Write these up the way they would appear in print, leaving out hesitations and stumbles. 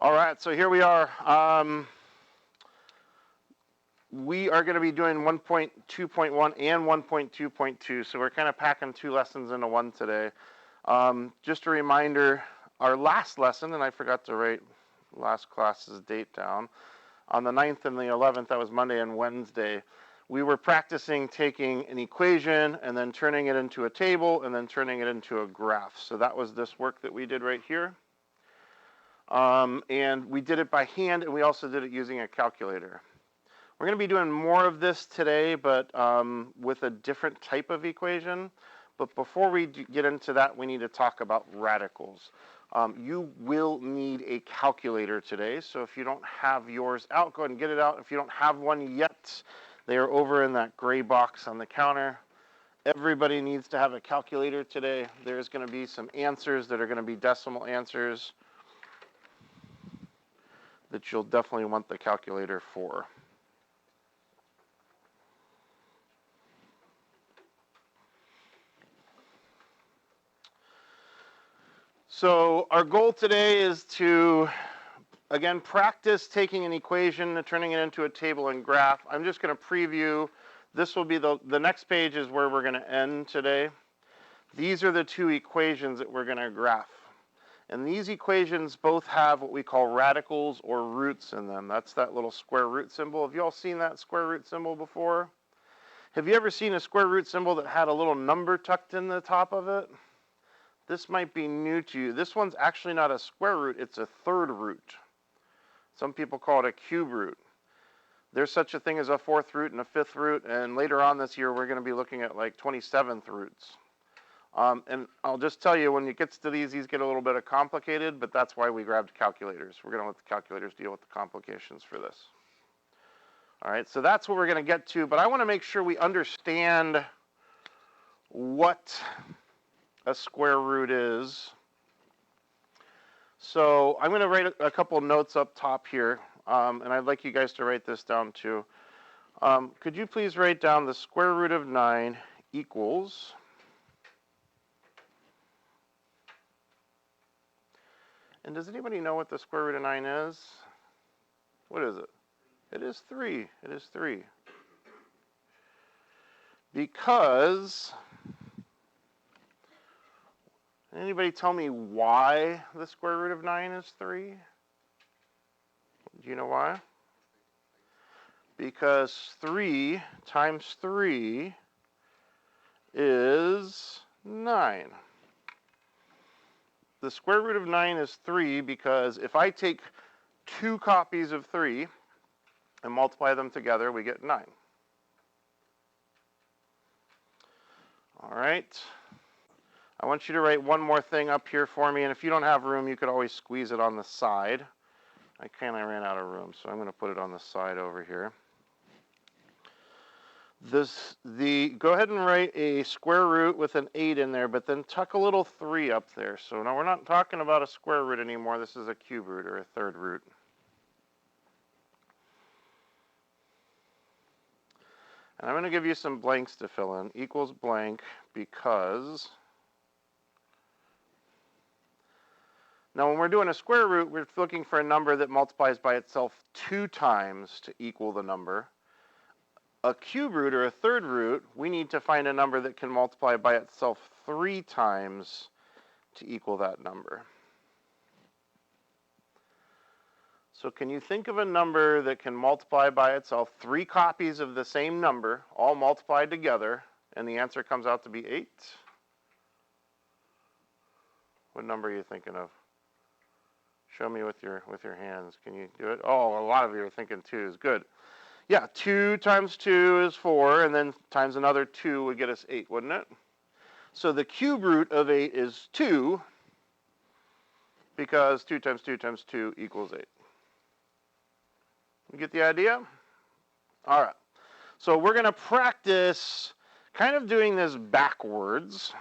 All right, so here we are. We are going to be doing 1.2.1 and 1.2.2, so we're kind of packing two lessons into one today. Just a reminder, our last lesson, and I forgot to write last class's date down, on the 9th and the 11th, that was Monday and Wednesday, we were practicing taking an equation and then turning it into a table and then turning it into a graph. So that was this work that we did right here. And we did it by hand, and we also did it using a calculator. We're going to be doing more of this today, but with a different type of equation. But before we get into that, we need to talk about radicals. You will need a calculator today, so if you don't have yours out, go ahead and get it out. If you don't have one yet, they are over in that gray box on the counter. Everybody needs to have a calculator today. There's going to be some answers that are going to be decimal answers that you'll definitely want the calculator for. So our goal today is to, again, practice taking an equation and turning it into a table and graph. I'm just going to preview. This will be the next page is where we're going to end today. These are the two equations that we're going to graph. And these equations both have what we call radicals or roots in them. That's that little square root symbol. Have you all seen that square root symbol before? Have you ever seen a square root symbol that had a little number tucked in the top of it? This might be new to you. This one's actually not a square root, it's a third root. Some people call it a cube root. There's such a thing as a fourth root and a fifth root, and later on this year we're going to be looking at like 27th roots. And I'll just tell you, when it gets to these get a little bit complicated, but that's why we grabbed calculators. We're going to let the calculators deal with the complications for this. All right, so that's what we're going to get to, but I want to make sure we understand what a square root is. So I'm going to write a couple notes up top here, and I'd like you guys to write this down too. Could you please write down the square root of 9 equals, and does anybody know what the square root of 9 is? What is it? It is 3. It is 3. Because, anybody tell me why the square root of 9 is 3? Do you know why? Because 3 times 3 is 9. The square root of 9 is 3 because if I take 2 copies of 3 and multiply them together, we get 9. All right. I want you to write one more thing up here for me, and if you don't have room, you could always squeeze it on the side. I kind of ran out of room, so I'm going to put it on the side over here. Go ahead and write a square root with an 8 in there, but then tuck a little 3 up there. So now we're not talking about a square root anymore. This is a cube root or a third root. And I'm going to give you some blanks to fill in. Equals blank because, now when we're doing a square root, we're looking for a number that multiplies by itself 2 times to equal the number. A cube root or a third root, we need to find a number that can multiply by itself 3 times to equal that number. So can you think of a number that can multiply by itself 3 copies of the same number, all multiplied together, and the answer comes out to be 8? What number are you thinking of? Show me with your hands. Can you do it? Oh, a lot of you are thinking 2s. Good. Yeah, 2 times 2 is 4, and then times another 2 would get us 8, wouldn't it? So the cube root of 8 is 2, because 2 times 2 times 2 equals 8. You get the idea? All right. So we're going to practice kind of doing this backwards.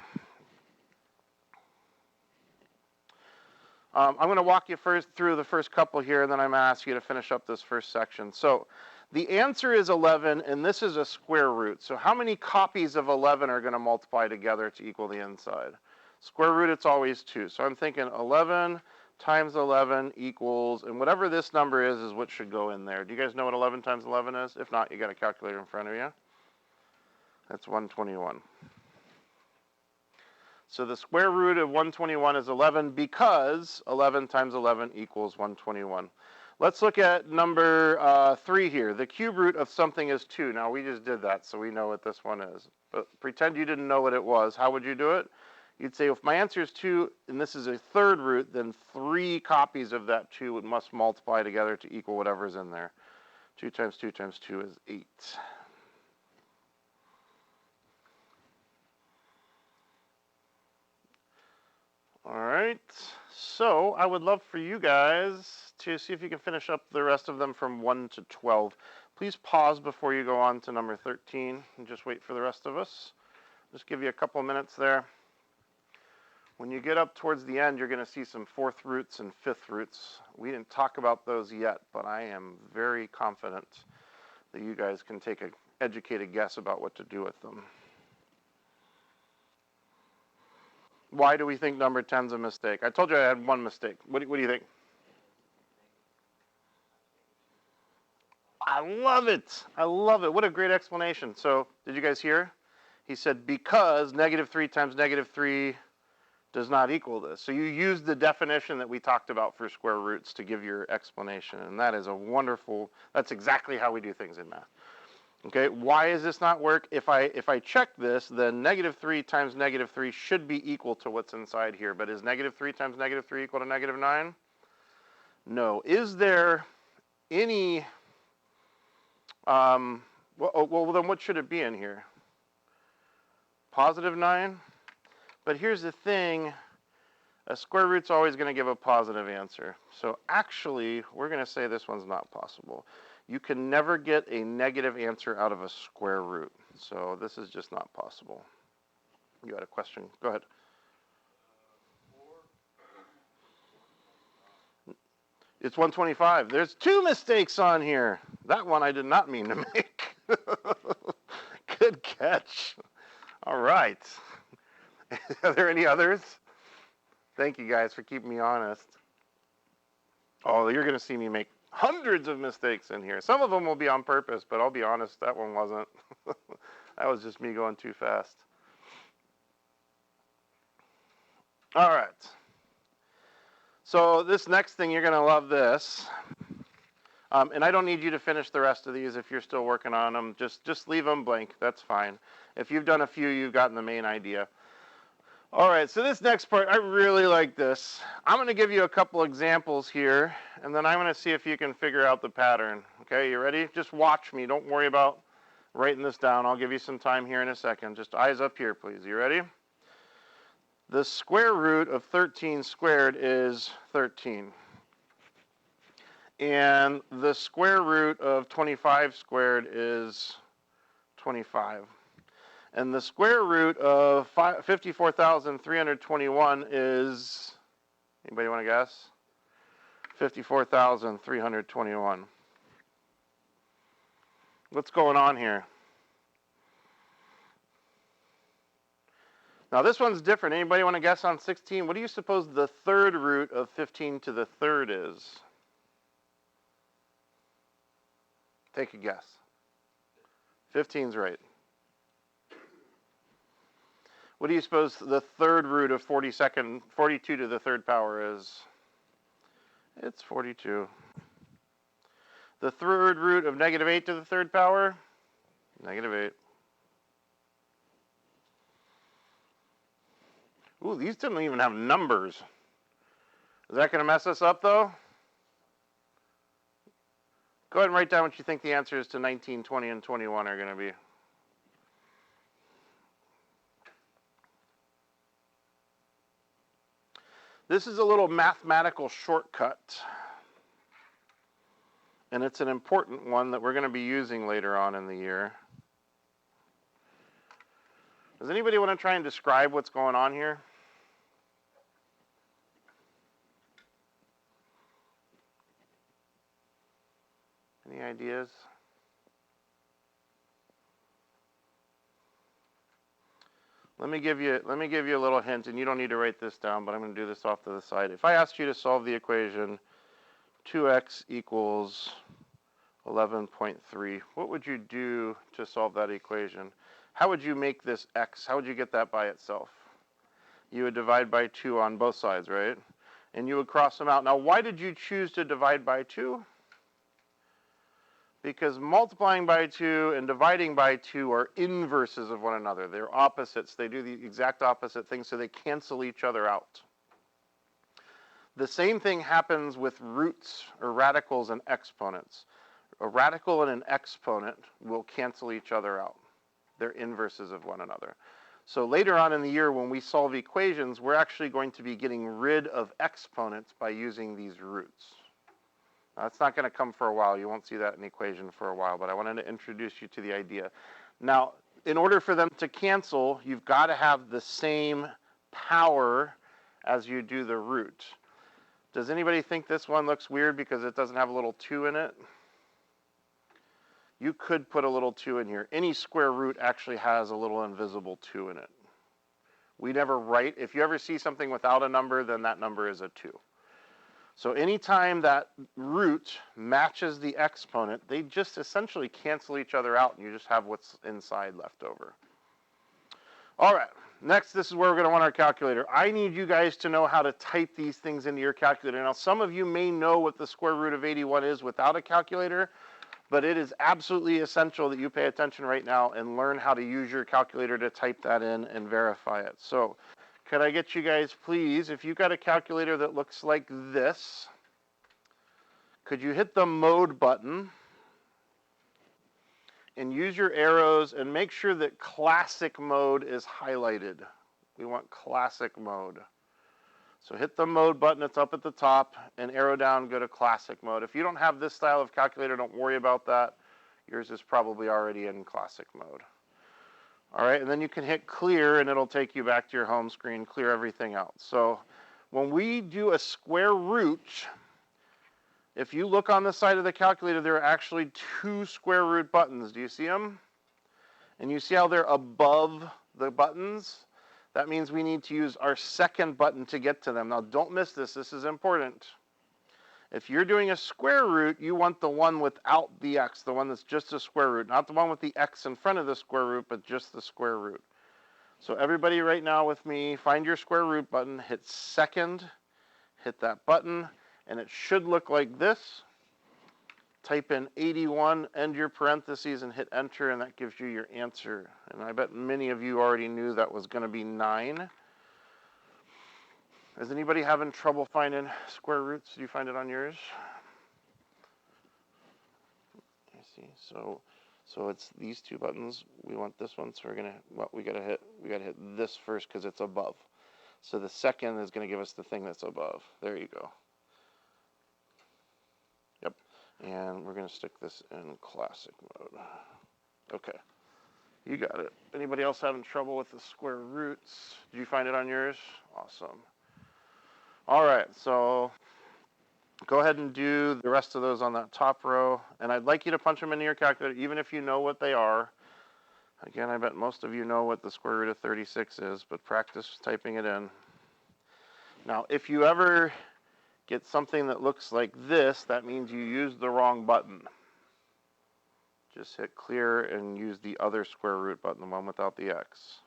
I'm going to walk you first through the first couple here, and then I'm going to ask you to finish up this first section. So the answer is 11, and this is a square root. So how many copies of 11 are going to multiply together to equal the inside? Square root, it's always 2. So I'm thinking 11 times 11 equals, and whatever this number is what should go in there. Do you guys know what 11 times 11 is? If not, you got a calculator in front of you. That's 121. So the square root of 121 is 11 because 11 times 11 equals 121. Let's look at number 3 here. The cube root of something is 2. Now, we just did that, so we know what this one is. But pretend you didn't know what it was. How would you do it? You'd say, if my answer is 2, and this is a third root, then 3 copies of that 2 must multiply together to equal whatever's in there. 2 times 2 times 2 is 8. All right, so I would love for you guys to see if you can finish up the rest of them from 1 to 12. Please pause before you go on to number 13 and just wait for the rest of us. Just give you a couple of minutes there. When you get up towards the end, you're going to see some 4th roots and 5th roots. We didn't talk about those yet, but I am very confident that you guys can take an educated guess about what to do with them. Why do we think number 10 is a mistake? I told you I had one mistake. What do you think? I love it. I love it. What a great explanation. So, did you guys hear? He said, because -3 times -3 does not equal this. So you used the definition that we talked about for square roots to give your explanation. And that is a wonderful, that's exactly how we do things in math. Okay, why does this not work? If I check this, then -3 times -3 should be equal to what's inside here. But is -3 times -3 equal to -9? No. Is there any, well, then what should it be in here? +9? But here's the thing, a square root's always going to give a positive answer. So actually, we're going to say this one's not possible. You can never get a negative answer out of a square root. So this is just not possible. You had a question? Go ahead. It's 125. There's 2 mistakes on here. That one I did not mean to make. Good catch. All right. Are there any others? Thank you guys for keeping me honest. Oh, you're going to see me make hundreds of mistakes in here. Some of them will be on purpose, but I'll be honest, that one wasn't. That was just me going too fast. All right. So this next thing, you're going to love this. And I don't need you to finish the rest of these if you're still working on them. Just leave them blank. That's fine. If you've done a few, you've gotten the main idea. All right, so this next part, I really like this. I'm going to give you a couple examples here, and then I'm going to see if you can figure out the pattern. Okay, you ready? Just watch me. Don't worry about writing this down. I'll give you some time here in a second. Just eyes up here, please. You ready? The square root of 13 squared is 13. And the square root of 25 squared is 25. And the square root of 54,321 is, anybody want to guess? 54,321. What's going on here? Now this one's different. Anybody want to guess on 16? What do you suppose the third root of 15 to the third is? Take a guess. 15's right. What do you suppose the third root of 42 to the third power is? It's 42. The third root of -8 to the third power? -8. Ooh, these didn't even have numbers. Is that going to mess us up, though? Go ahead and write down what you think the answers to 19, 20, and 21 are going to be. This is a little mathematical shortcut, and it's an important one that we're going to be using later on in the year. Does anybody want to try and describe what's going on here? Any ideas? Let me give you a little hint, and you don't need to write this down, but I'm going to do this off to the side. If I asked you to solve the equation 2x equals 11.3, what would you do to solve that equation? How would you make this x? How would you get that by itself? You would divide by 2 on both sides, right? And you would cross them out. Now, why did you choose to divide by 2? Because multiplying by 2 and dividing by 2 are inverses of one another. They're opposites. They do the exact opposite thing, so they cancel each other out. The same thing happens with roots or radicals and exponents. A radical and an exponent will cancel each other out. They're inverses of one another. So later on in the year when we solve equations, we're actually going to be getting rid of exponents by using these roots. That's not going to come for a while. You won't see that in the equation for a while, but I wanted to introduce you to the idea. Now, in order for them to cancel, you've got to have the same power as you do the root. Does anybody think this one looks weird because it doesn't have a little 2 in it? You could put a little 2 in here. Any square root actually has a little invisible 2 in it. We never write. If you ever see something without a number, then that number is a 2. So anytime that root matches the exponent, they just essentially cancel each other out, and you just have what's inside left over. All right, next, this is where we're going to want our calculator. I need you guys to know how to type these things into your calculator. Now, some of you may know what the square root of 81 is without a calculator, but it is absolutely essential that you pay attention right now and learn how to use your calculator to type that in and verify it. So, could I get you guys, please, if you've got a calculator that looks like this, could you hit the mode button and use your arrows and make sure that classic mode is highlighted. We want classic mode. So hit the mode button, it's up at the top, and arrow down, go to classic mode. If you don't have this style of calculator, don't worry about that. Yours is probably already in classic mode. All right, and then you can hit clear, and it'll take you back to your home screen, clear everything out. So when we do a square root, if you look on the side of the calculator, there are actually 2 square root buttons. Do you see them? And you see how they're above the buttons? That means we need to use our second button to get to them. Now, don't miss this. This is important. If you're doing a square root, you want the one without the x, the one that's just a square root, not the one with the x in front of the square root, but just the square root. So everybody right now with me, find your square root button, hit second, hit that button, and it should look like this. Type in 81, end your parentheses, and hit enter, and that gives you your answer. And I bet many of you already knew that was going to be 9. Is anybody having trouble finding square roots? Do you find it on yours? I see. So it's these 2 buttons. We want this one, so we're gonna. Well, we gotta hit this first because it's above. So the second is going to give us the thing that's above. There you go. Yep. And we're going to stick this in classic mode. Okay. You got it. Anybody else having trouble with the square roots? Did you find it on yours? Awesome. All right, so go ahead and do the rest of those on that top row. And I'd like you to punch them into your calculator, even if you know what they are. Again, I bet most of you know what the square root of 36 is, but practice typing it in. Now, if you ever get something that looks like this, that means you used the wrong button. Just hit clear and use the other square root button, the one without the x.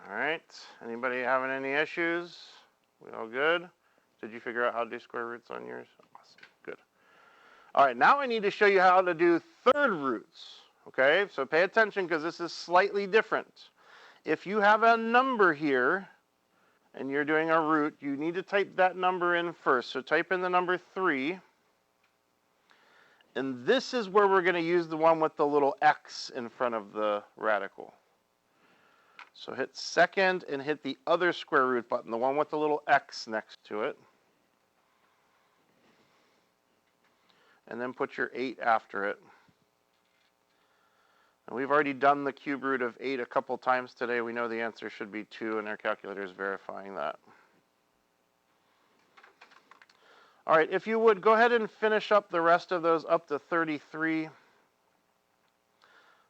All right, anybody having any issues? We all good? Did you figure out how to do square roots on yours? Awesome, good. All right, now I need to show you how to do third roots, okay? So pay attention because this is slightly different. If you have a number here and you're doing a root, you need to type that number in first. So type in the number 3. And this is where we're going to use the one with the little x in front of the radical. So hit second and hit the other square root button, the one with the little x next to it. and then put your 8 after it. And we've already done the cube root of 8 a couple times today. We know the answer should be 2, and our calculator is verifying that. All right, if you would, go ahead and finish up the rest of those up to 33.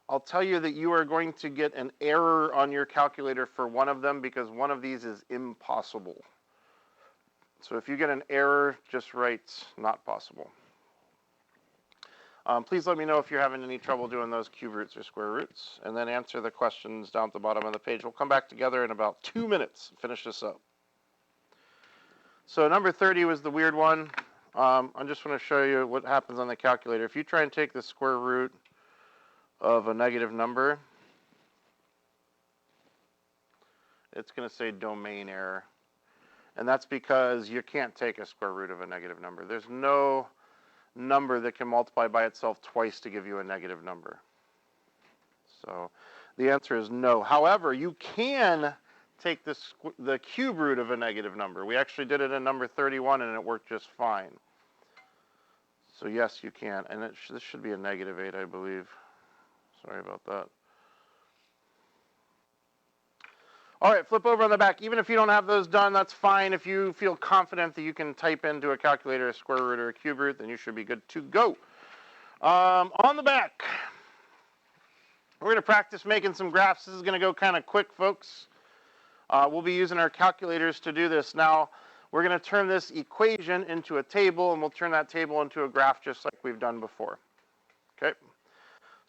I'll tell you that you are going to get an error on your calculator for one of them because one of these is impossible. So if you get an error, just write not possible. Please let me know if you're having any trouble doing those cube roots or square roots, and then answer the questions down at the bottom of the page. We'll come back together in about 2 minutes and finish this up. So number 30 was the weird one. I just want to show you what happens on the calculator. If you try and take the square root of a negative number, it's going to say domain error. And that's because you can't take a square root of a negative number. There's no number that can multiply by itself twice to give you a negative number. So the answer is no. However, you can take the cube root of a negative number. We actually did it in number 31 and it worked just fine. So yes, you can. And this should be a negative 8, I believe. Sorry about that. All right, flip over on the back. Even if you don't have those done, that's fine. If you feel confident that you can type into a calculator a square root or a cube root, then you should be good to go. On the back, we're going to practice making some graphs. This is going to go kind of quick, folks. We'll be using our calculators to do this. Now, we're going to turn this equation into a table, and we'll turn that table into a graph just like we've done before. Okay?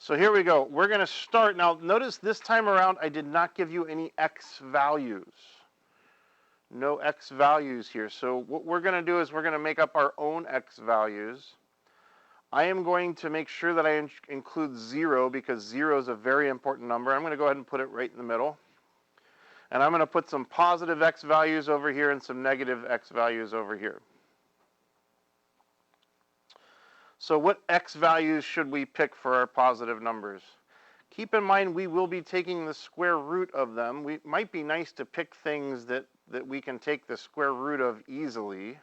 So here we go. We're going to start. Now, notice this time around, I did not give you any x values. No x values here. So what we're going to do is we're going to make up our own x values. I am going to make sure that I include 0 because 0 is a very important number. I'm going to go ahead and put it right in the middle. And I'm going to put some positive x values over here and some negative x values over here. So what x values should we pick for our positive numbers? Keep in mind we will be taking the square root of them. It might be nice to pick things that we can take the square root of easily.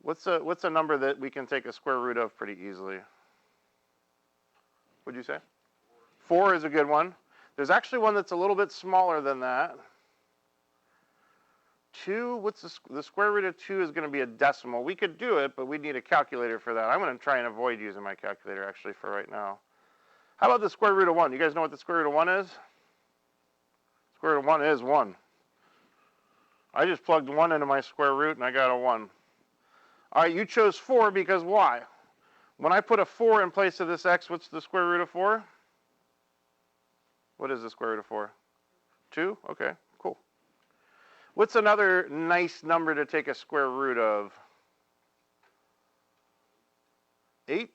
What's a number that we can take a square root of pretty easily? What'd you say? 4 is a good one. There's actually one that's a little bit smaller than that. 2, what's the square root of 2 is going to be a decimal. We could do it, but we'd need a calculator for that. I'm going to try and avoid using my calculator actually for right now. How about the square root of 1? You guys know what the square root of 1 is? Square root of 1 is 1. I just plugged 1 into my square root and I got a 1. All right, you chose 4 because why? When I put a 4 in place of this x, what's the square root of 4? What is the square root of 4? 2? Okay, cool. What's another nice number to take a square root of? 8.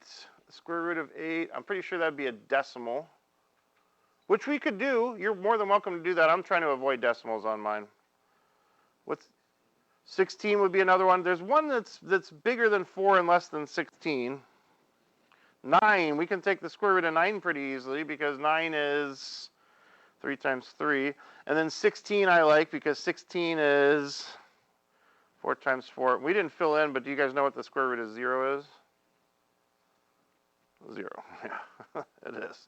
The square root of 8. I'm pretty sure that'd be a decimal, which we could do. You're more than welcome to do that. I'm trying to avoid decimals on mine. What's 16 would be another one. There's one that's bigger than 4 and less than 16. 9. We can take the square root of 9 pretty easily because 9 is 3 times 3. And then 16 I like because 16 is 4 times 4. We didn't fill in, but do you guys know what the square root of 0 is? 0. Yeah, it is.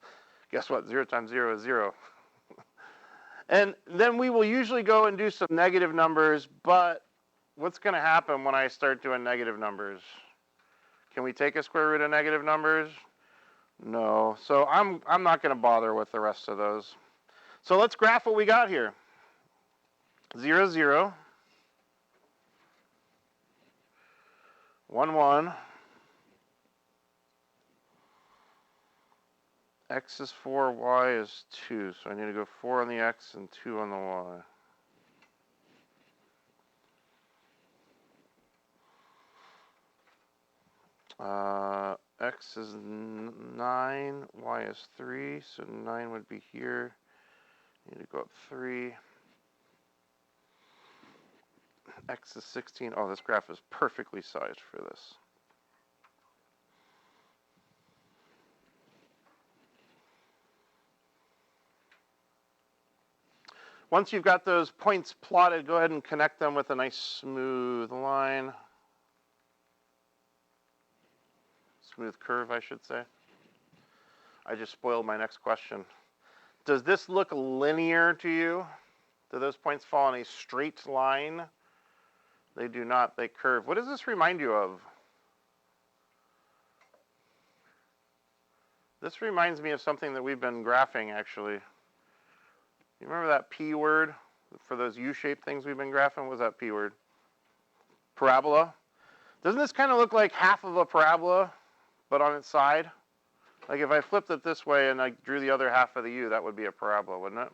Guess what? 0 times 0 is 0. And then we will usually go and do some negative numbers, but what's going to happen when I start doing negative numbers? Can we take a square root of negative numbers? No. So I'm not going to bother with the rest of those. So let's graph what we got here. 0, 0. 1, 1. X is 4, y is 2. So I need to go 4 on the x and 2 on the y. X is 9, y is 3, so 9 would be here. Need to go up 3. X is 16. Oh, this graph is perfectly sized for this. Once you've got those points plotted, go ahead and connect them with a nice smooth line. smooth curve, I should say. I just spoiled my next question. Does this look linear to you? Do those points fall in a straight line? They do not, they curve. What does this remind you of? This reminds me of something that we've been graphing, actually. You remember that P word for those U-shaped things we've been graphing? What was that P word? Parabola. Doesn't this kind of look like half of a parabola, but on its side? Like if I flipped it this way and I drew the other half of the U, that would be a parabola, wouldn't it?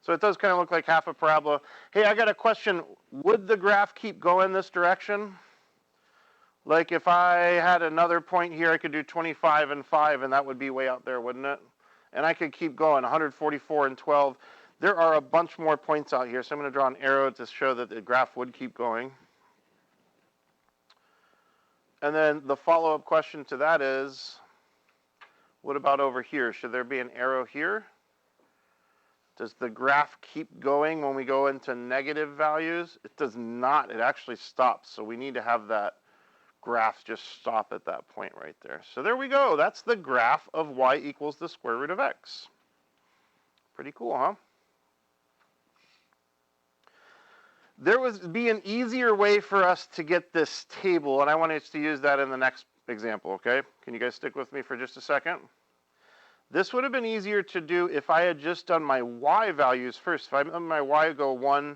So it does kind of look like half a parabola. Hey, I got a question. Would the graph keep going this direction? Like if I had another point here, I could do 25 and 5, and that would be way out there, wouldn't it? And I could keep going, 144 and 12. There are a bunch more points out here, so I'm going to draw an arrow to show that the graph would keep going. And then the follow-up question to that is, what about over here? Should there be an arrow here? Does the graph keep going when we go into negative values? It does not. It actually stops. So we need to have that graph just stop at that point right there. So there we go. That's the graph of y equals the square root of x. Pretty cool, huh? There would be an easier way for us to get this table, and I want us to use that in the next example, okay? Can you guys stick with me for just a second? This would have been easier to do if I had just done my y values first. If I let my y go 1,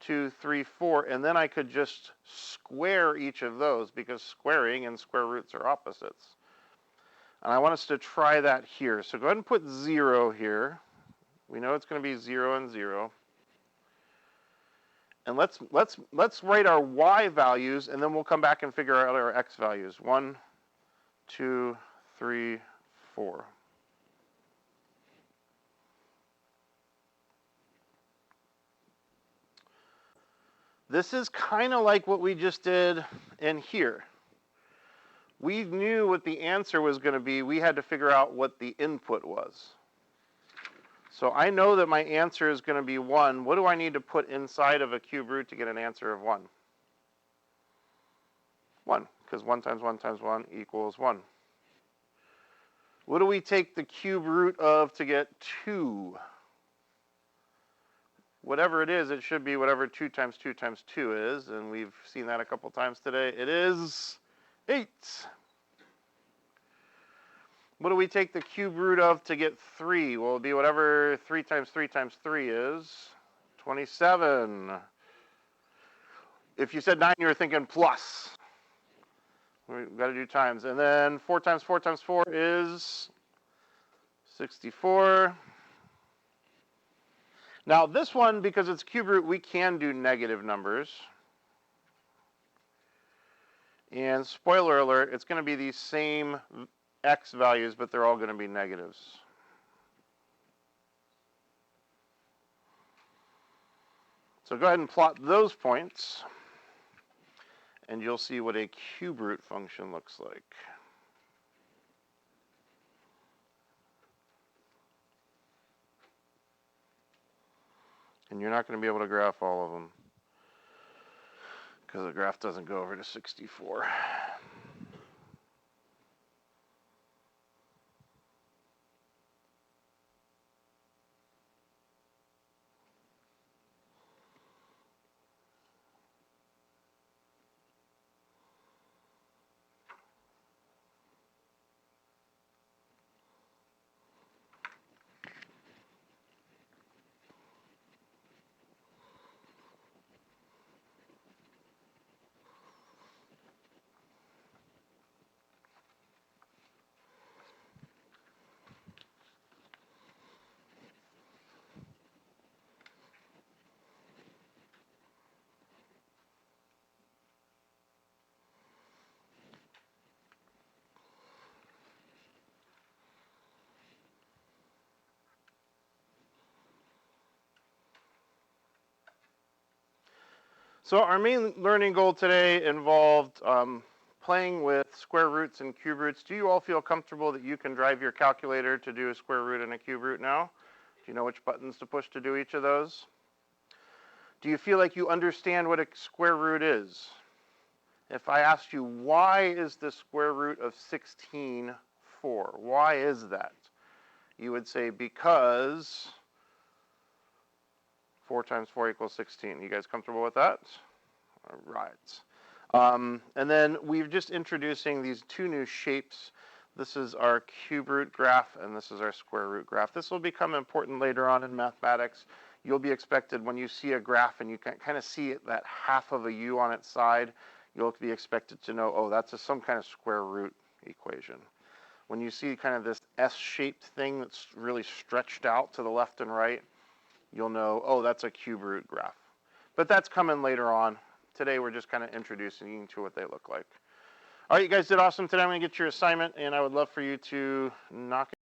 2, 3, 4, and then I could just square each of those because squaring and square roots are opposites. And I want us to try that here. So go ahead and put 0 here. We know it's going to be 0 and 0. And let's write our y values, and then we'll come back and figure out our x values. 1, 2, 3, 4. This is kind of like what we just did in here. We knew what the answer was going to be. We had to figure out what the input was. So I know that my answer is going to be 1. What do I need to put inside of a cube root to get an answer of 1? 1, because 1 times 1 times 1 equals 1. What do we take the cube root of to get 2? Whatever it is, it should be whatever 2 times 2 times 2 is, and we've seen that a couple times today. It is 8. What do we take the cube root of to get 3? Well, it'll be whatever 3 times 3 times 3 is, 27. If you said 9, you were thinking plus. We've got to do times. And then 4 times 4 times 4 is 64. Now this one, because it's cube root, we can do negative numbers. And spoiler alert, it's going to be these same x values, but they're all going to be negatives. So go ahead and plot those points, and you'll see what a cube root function looks like. And you're not going to be able to graph all of them because the graph doesn't go over to 64. So our main learning goal today involved playing with square roots and cube roots. Do you all feel comfortable that you can drive your calculator to do a square root and a cube root now? Do you know which buttons to push to do each of those? Do you feel like you understand what a square root is? If I asked you, why is the square root of 16 4? Why is that? You would say, because 4 times 4 equals 16. You guys comfortable with that? All right. And then we're just introducing these two new shapes. This is our cube root graph, and this is our square root graph. This will become important later on in mathematics. You'll be expected, when you see a graph and you can kind of see that half of a u on its side, you'll be expected to know, oh, that's some kind of square root equation. When you see kind of this S-shaped thing that's really stretched out to the left and right, you'll know, oh, that's a cube root graph. But that's coming later on. Today we're just kind of introducing you to what they look like. All right, you guys did awesome today. I'm going to get your assignment, and I would love for you to knock